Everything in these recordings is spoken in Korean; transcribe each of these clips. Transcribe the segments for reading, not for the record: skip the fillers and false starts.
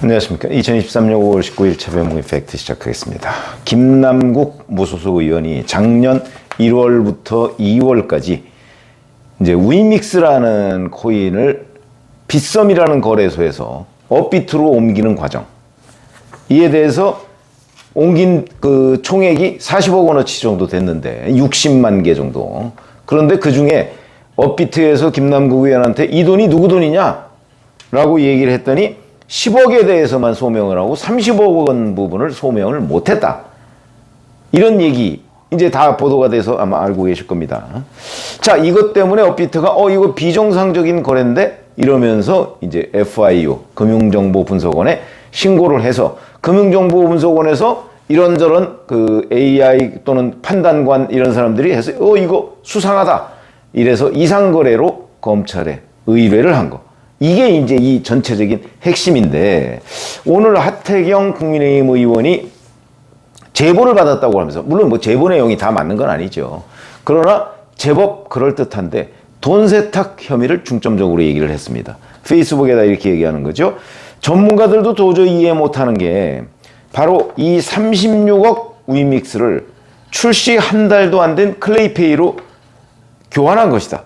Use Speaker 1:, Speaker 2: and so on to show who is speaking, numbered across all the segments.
Speaker 1: 안녕하십니까. 2023년 5월 19일 차변봉의 팩트 시작하겠습니다. 김남국 무소속 의원이 작년 1월부터 2월까지 이제 위믹스라는 코인을 빗썸이라는 거래소에서 업비트로 옮기는 과정, 이에 대해서 옮긴 그 총액이 40억 원어치 정도 됐는데 60만 개 정도. 그런데 그 중에 업비트에서 김남국 의원한테 이 돈이 누구 돈이냐? 라고 얘기를 했더니 10억에 대해서만 소명을 하고 30억 원 부분을 소명을 못했다. 이런 얘기 이제 다 보도가 돼서 아마 알고 계실 겁니다. 자, 이것 때문에 업비트가 이거 비정상적인 거래인데 이러면서 이제 FIU 금융정보분석원에 신고를 해서 금융정보분석원에서 이런저런 그 AI 또는 판단관 이런 사람들이 해서 이거 수상하다. 이래서 이상거래로 검찰에 의뢰를 한 거. 이게 이제 이 전체적인 핵심인데, 오늘 하태경 국민의힘 의원이 제보를 받았다고 하면서, 물론 뭐 제보 내용이 다 맞는 건 아니죠. 그러나 제법 그럴듯한데 돈 세탁 혐의를 중점적으로 얘기를 했습니다. 페이스북에다 이렇게 얘기하는 거죠. 전문가들도 도저히 이해 못하는 게 바로 이 36억 위믹스를 출시 한 달도 안 된 클레이페이로 교환한 것이다.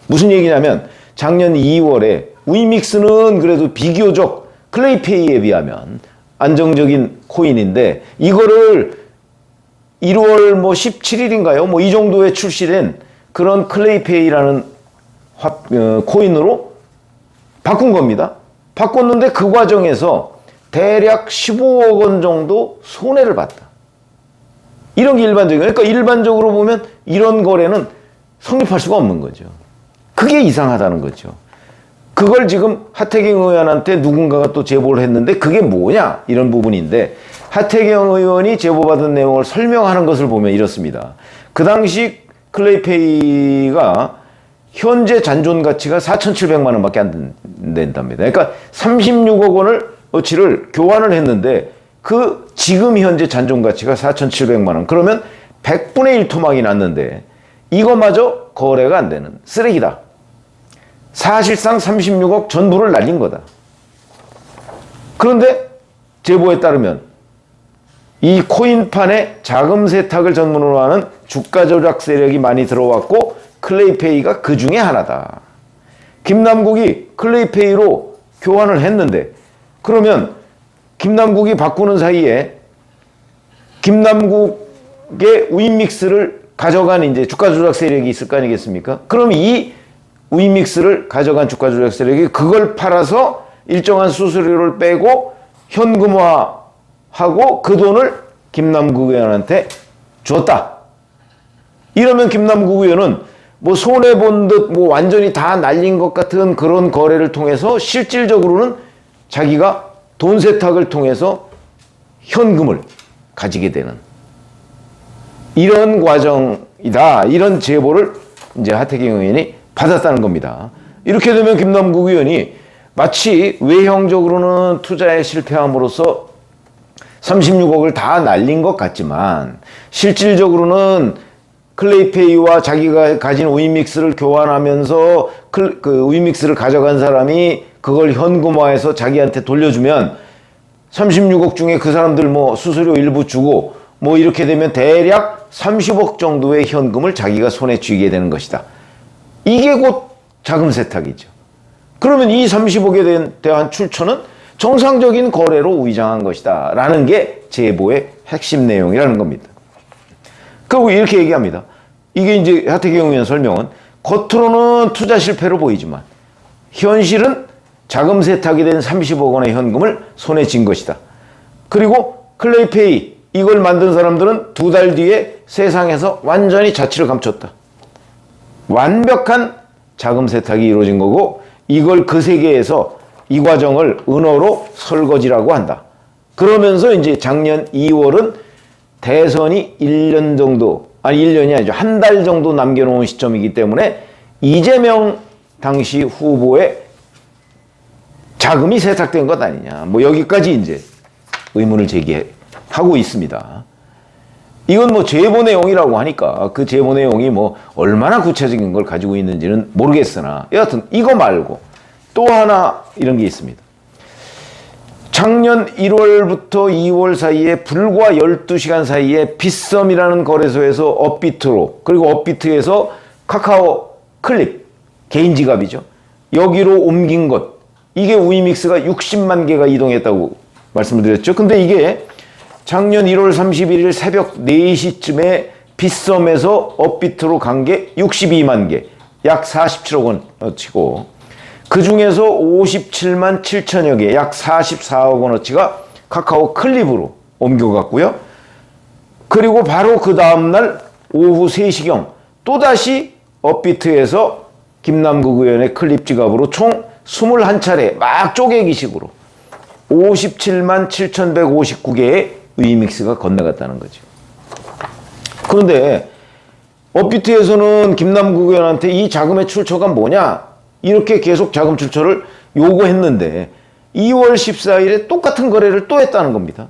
Speaker 1: 무슨 얘기냐면 작년 2월에 위믹스는 그래도 비교적 클레이페이에 비하면 안정적인 코인인데 이거를 1월 뭐 17일인가요? 뭐 이 정도에 출시된 그런 클레이페이라는 코인으로 바꾼 겁니다. 바꿨는데 그 과정에서 대략 15억 원 정도 손해를 봤다. 이런 게 일반적이에요. 그러니까 일반적으로 보면 이런 거래는 성립할 수가 없는 거죠. 그게 이상하다는 거죠. 그걸 지금 하태경 의원한테 누군가가 또 제보를 했는데 그게 뭐냐? 이런 부분인데 하태경 의원이 제보받은 내용을 설명하는 것을 보면 이렇습니다. 그 당시 클레이페이가 현재 잔존 가치가 4,700만 원밖에 안 된답니다. 그러니까 36억 원을 어치를 교환을 했는데 그 지금 현재 잔존 가치가 4,700만 원. 그러면 100분의 1 토막이 났는데 이거마저 거래가 안 되는 쓰레기다. 사실상 36억 전부를 날린 거다. 그런데 제보에 따르면 이 코인판에 자금 세탁을 전문으로 하는 주가 조작 세력이 많이 들어왔고 클레이페이가 그 중에 하나다. 김남국이 클레이페이로 교환을 했는데 그러면 김남국이 바꾸는 사이에 김남국의 위믹스를 가져간 이제 주가 조작 세력이 있을 거 아니겠습니까? 그럼 이 위믹스를 가져간 주가 조작 세력이 그걸 팔아서 일정한 수수료를 빼고 현금화하고 그 돈을 김남국 의원한테 줬다. 이러면 김남국 의원은 뭐 손해본 듯 뭐 완전히 다 날린 것 같은 그런 거래를 통해서 실질적으로는 자기가 돈 세탁을 통해서 현금을 가지게 되는 이런 과정이다. 이런 제보를 이제 하태경 의원이 받았다는 겁니다. 이렇게 되면 김남국 의원이 마치 외형적으로는 투자에 실패함으로써 36억을 다 날린 것 같지만 실질적으로는 클레이페이와 자기가 가진 위믹스를 교환하면서 그 위믹스를 가져간 사람이 그걸 현금화해서 자기한테 돌려주면 36억 중에 그 사람들 뭐 수수료 일부 주고 뭐 이렇게 되면 대략 30억 정도의 현금을 자기가 손에 쥐게 되는 것이다. 이게 곧 자금 세탁이죠. 그러면 이 30억에 대한 출처는 정상적인 거래로 위장한 것이다. 라는 게 제보의 핵심 내용이라는 겁니다. 그리고 이렇게 얘기합니다. 이게 이제 하태경 의원 설명은 겉으로는 투자 실패로 보이지만 현실은 자금 세탁이 된 30억 원의 현금을 손에 쥔 것이다. 그리고 클레이페이 이걸 만든 사람들은 2달 뒤에 세상에서 완전히 자취를 감췄다. 완벽한 자금 세탁이 이루어진 거고 이걸 그 세계에서 이 과정을 은어로 설거지라고 한다. 그러면서 이제 작년 2월은 대선이 1년 정도, 아니 1년이 아니죠. 한 달 정도 남겨놓은 시점이기 때문에 이재명 당시 후보의 자금이 세탁된 것 아니냐. 뭐 여기까지 이제 의문을 제기하고 있습니다. 이건 뭐 제보 내용이라고 하니까 그 제보 내용이 뭐 얼마나 구체적인 걸 가지고 있는지는 모르겠으나 여하튼 이거 말고 또 하나 이런 게 있습니다. 작년 1월부터 2월 사이에 불과 12시간 사이에 빗썸이라는 거래소에서 업비트로, 그리고 업비트에서 카카오 클립, 개인 지갑이죠, 여기로 옮긴 것, 이게 위믹스가 60만 개가 이동했다고 말씀을 드렸죠. 근데 이게 작년 1월 31일 새벽 4시쯤에 빗썸에서 업비트로 간 게 62만 개, 약 47억 원어치고, 그 중에서 57만 7천여 개, 약 44억 원어치가 카카오 클립으로 옮겨갔고요. 그리고 바로 그 다음날 오후 3시경 또다시 업비트에서 김남국 의원의 클립 지갑으로 총 21차례 막 쪼개기식으로 57만 7,159개의 위믹스가 건너갔다는 거죠. 그런데 업비트에서는 김남국 의원한테 이 자금의 출처가 뭐냐, 이렇게 계속 자금 출처를 요구했는데 2월 14일에 똑같은 거래를 또 했다는 겁니다.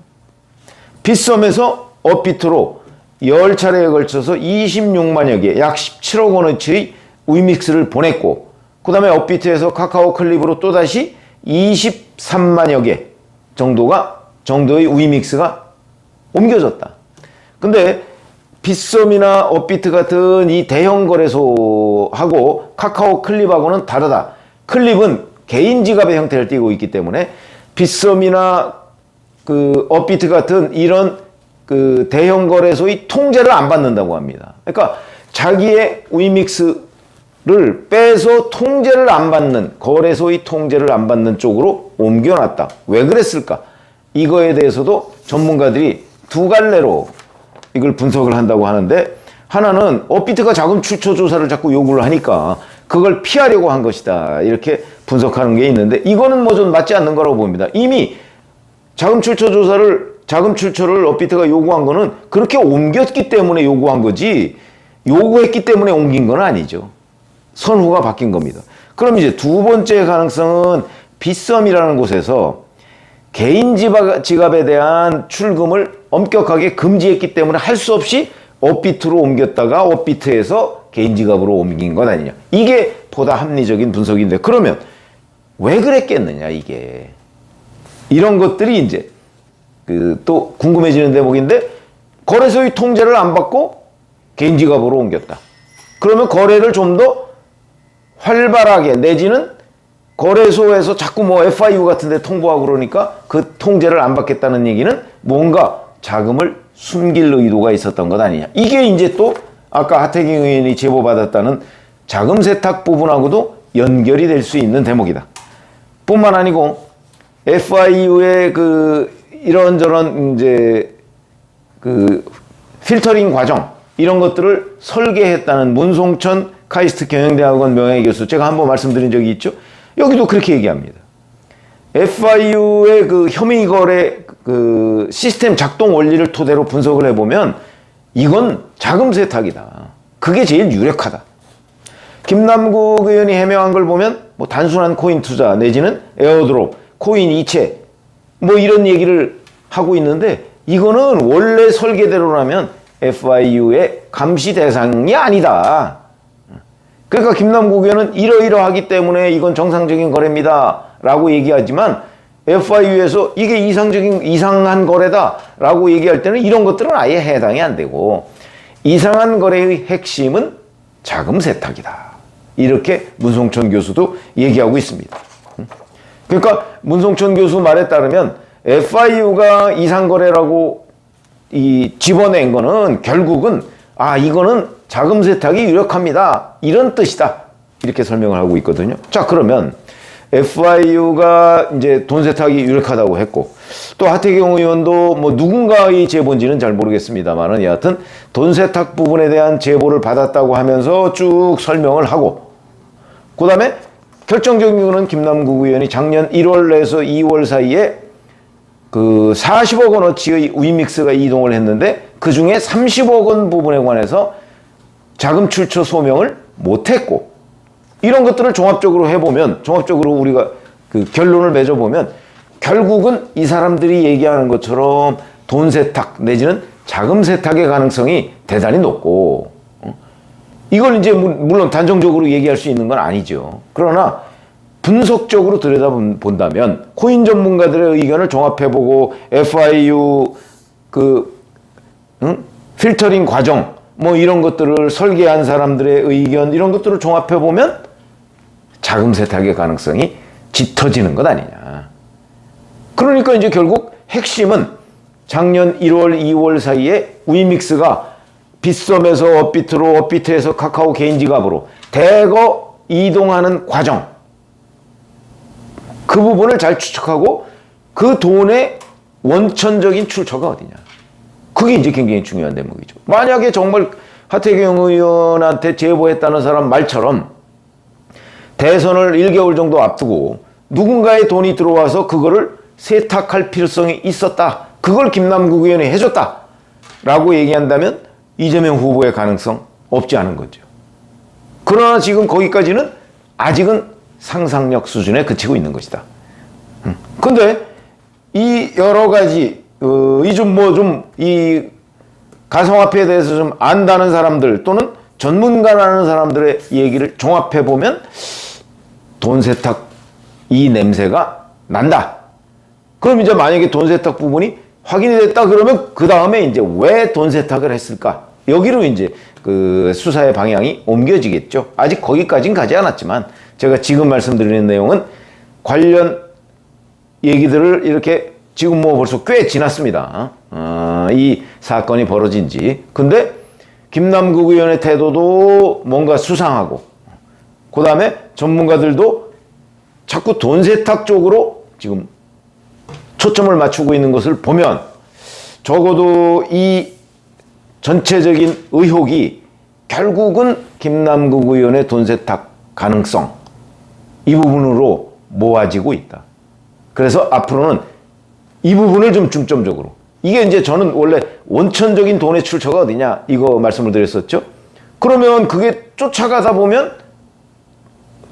Speaker 1: 빗썸에서 업비트로 10차례에 걸쳐서 26만여 개, 약 17억 원어치의 위믹스를 보냈고, 그 다음에 업비트에서 카카오 클립으로 또다시 23만여 개 정도의 위믹스가 옮겨졌다. 근데 빗썸이나 업비트 같은 이 대형 거래소하고 카카오 클립하고는 다르다. 클립은 개인 지갑의 형태를 띠고 있기 때문에 빗썸이나 그 업비트 같은 이런 그 대형 거래소의 통제를 안 받는다고 합니다. 그러니까 자기의 위믹스를 빼서 통제를 안 받는, 거래소의 통제를 안 받는 쪽으로 옮겨놨다. 왜 그랬을까? 이거에 대해서도 전문가들이 두 갈래로 이걸 분석을 한다고 하는데, 하나는 업비트가 자금 출처 조사를 자꾸 요구를 하니까 그걸 피하려고 한 것이다, 이렇게 분석하는 게 있는데, 이거는 뭐 좀 맞지 않는 거라고 봅니다. 이미 자금 출처를 업비트가 요구한 거는 그렇게 옮겼기 때문에 요구한 거지, 요구했기 때문에 옮긴 건 아니죠. 선후가 바뀐 겁니다. 그럼 이제 두 번째 가능성은 빗썸이라는 곳에서 개인 지갑에 대한 출금을 엄격하게 금지했기 때문에 할 수 없이 업비트로 옮겼다가 업비트에서 개인 지갑으로 옮긴 것 아니냐. 이게 보다 합리적인 분석인데, 그러면 왜 그랬겠느냐, 이게. 이런 것들이 이제 또 궁금해지는 대목인데, 거래소의 통제를 안 받고 개인 지갑으로 옮겼다. 그러면 거래를 좀 더 활발하게, 내지는 거래소에서 자꾸 뭐 FIU 같은 데 통보하고 그러니까 그 통제를 안 받겠다는 얘기는 뭔가 자금을 숨길 의도가 있었던 것 아니냐. 이게 이제 또 아까 하태경 의원이 제보받았다는 자금 세탁 부분하고도 연결이 될 수 있는 대목이다. 뿐만 아니고 FIU의 이런저런 이제 필터링 과정, 이런 것들을 설계했다는 문송천 카이스트 경영대학원 명예교수, 제가 한번 말씀드린 적이 있죠. 여기도 그렇게 얘기합니다. FIU의 혐의 거래 시스템 작동 원리를 토대로 분석을 해보면 이건 자금 세탁이다. 그게 제일 유력하다. 김남국 의원이 해명한 걸 보면 뭐 단순한 코인 투자 내지는 에어드롭, 코인 이체 뭐 이런 얘기를 하고 있는데, 이거는 원래 설계대로라면 FIU의 감시 대상이 아니다. 그러니까 김남국 의원은 이러이러하기 때문에 이건 정상적인 거래입니다 라고 얘기하지만, FIU에서 이게 이상한 거래다 라고 얘기할 때는 이런 것들은 아예 해당이 안 되고, 이상한 거래의 핵심은 자금 세탁이다, 이렇게 문송천 교수도 얘기하고 있습니다. 그러니까 문송천 교수 말에 따르면 FIU가 이상 거래라고 집어낸 거는 결국은 이거는 자금 세탁이 유력합니다, 이런 뜻이다, 이렇게 설명을 하고 있거든요. 자, 그러면 FIU가 이제 돈 세탁이 유력하다고 했고, 또 하태경 의원도 뭐 누군가의 제보인지는 잘 모르겠습니다만은 여하튼 돈 세탁 부분에 대한 제보를 받았다고 하면서 쭉 설명을 하고, 그 다음에 결정적인 거는 김남국 의원이 작년 1월에서 2월 사이에 40억 원어치의 위믹스가 이동을 했는데, 그 중에 30억 원 부분에 관해서 자금 출처 소명을 못했고, 이런 것들을 종합적으로 해보면, 종합적으로 우리가 결론을 맺어보면 결국은 이 사람들이 얘기하는 것처럼 돈 세탁 내지는 자금 세탁의 가능성이 대단히 높고, 이걸 이제 물론 단정적으로 얘기할 수 있는 건 아니죠. 그러나 분석적으로 들여다본다면 코인 전문가들의 의견을 종합해보고 FIU 필터링 과정 뭐 이런 것들을 설계한 사람들의 의견 이런 것들을 종합해보면 자금 세탁의 가능성이 짙어지는 것 아니냐. 그러니까 이제 결국 핵심은 작년 1월, 2월 사이에 위믹스가 빗썸에서 업비트로, 업비트에서 카카오 개인 지갑으로 대거 이동하는 과정, 그 부분을 잘 추측하고 그 돈의 원천적인 출처가 어디냐. 그게 이제 굉장히 중요한 대목이죠. 만약에 정말 하태경 의원한테 제보했다는 사람 말처럼 대선을 1개월 정도 앞두고 누군가의 돈이 들어와서 그거를 세탁할 필요성이 있었다. 그걸 김남국 의원이 해줬다. 라고 얘기한다면 이재명 후보의 가능성 없지 않은 거죠. 그러나 지금 거기까지는 아직은 상상력 수준에 그치고 있는 것이다. 근데 이 여러 가지 이 가상화폐에 대해서 좀 안다는 사람들 또는 전문가라는 사람들의 얘기를 종합해 보면 돈 세탁 이 냄새가 난다. 그럼 이제 만약에 돈 세탁 부분이 확인이 됐다 그러면 그 다음에 이제 왜 돈 세탁을 했을까? 여기로 이제 그 수사의 방향이 옮겨지겠죠. 아직 거기까지는 가지 않았지만 제가 지금 말씀드리는 내용은 관련 얘기들을 이렇게 지금 뭐 벌써 꽤 지났습니다. 이 사건이 벌어진 지. 근데 김남국 의원의 태도도 뭔가 수상하고 그 다음에 전문가들도 자꾸 돈 세탁 쪽으로 지금 초점을 맞추고 있는 것을 보면 적어도 이 전체적인 의혹이 결국은 김남국 의원의 돈 세탁 가능성 이 부분으로 모아지고 있다. 그래서 앞으로는 이 부분을 좀 중점적으로 이게 이제 저는 원래 원천적인 돈의 출처가 어디냐 이거 말씀을 드렸었죠. 그러면 그게 쫓아가다 보면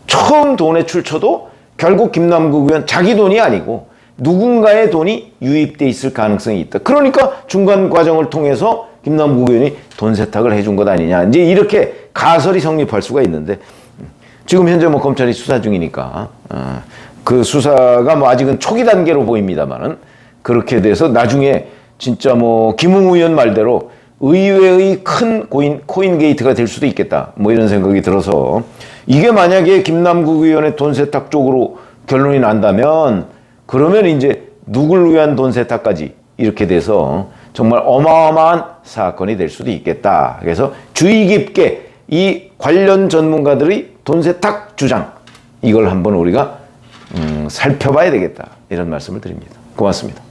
Speaker 1: 처음 돈의 출처도 결국 김남국 의원 자기 돈이 아니고 누군가의 돈이 유입돼 있을 가능성이 있다. 그러니까 중간 과정을 통해서 김남국 의원이 돈 세탁을 해준 것 아니냐. 이제 이렇게 가설이 성립할 수가 있는데 지금 현재 뭐 검찰이 수사 중이니까 그 수사가 뭐 아직은 초기 단계로 보입니다만은 그렇게 돼서 나중에 진짜 뭐 김웅 의원 말대로 의외의 큰 코인 게이트가 될 수도 있겠다. 뭐 이런 생각이 들어서 이게 만약에 김남국 의원의 돈 세탁 쪽으로 결론이 난다면 그러면 이제 누굴 위한 돈 세탁까지 이렇게 돼서 정말 어마어마한 사건이 될 수도 있겠다. 그래서 주의 깊게 이 관련 전문가들의 돈 세탁 주장 이걸 한번 우리가 살펴봐야 되겠다. 이런 말씀을 드립니다. 고맙습니다.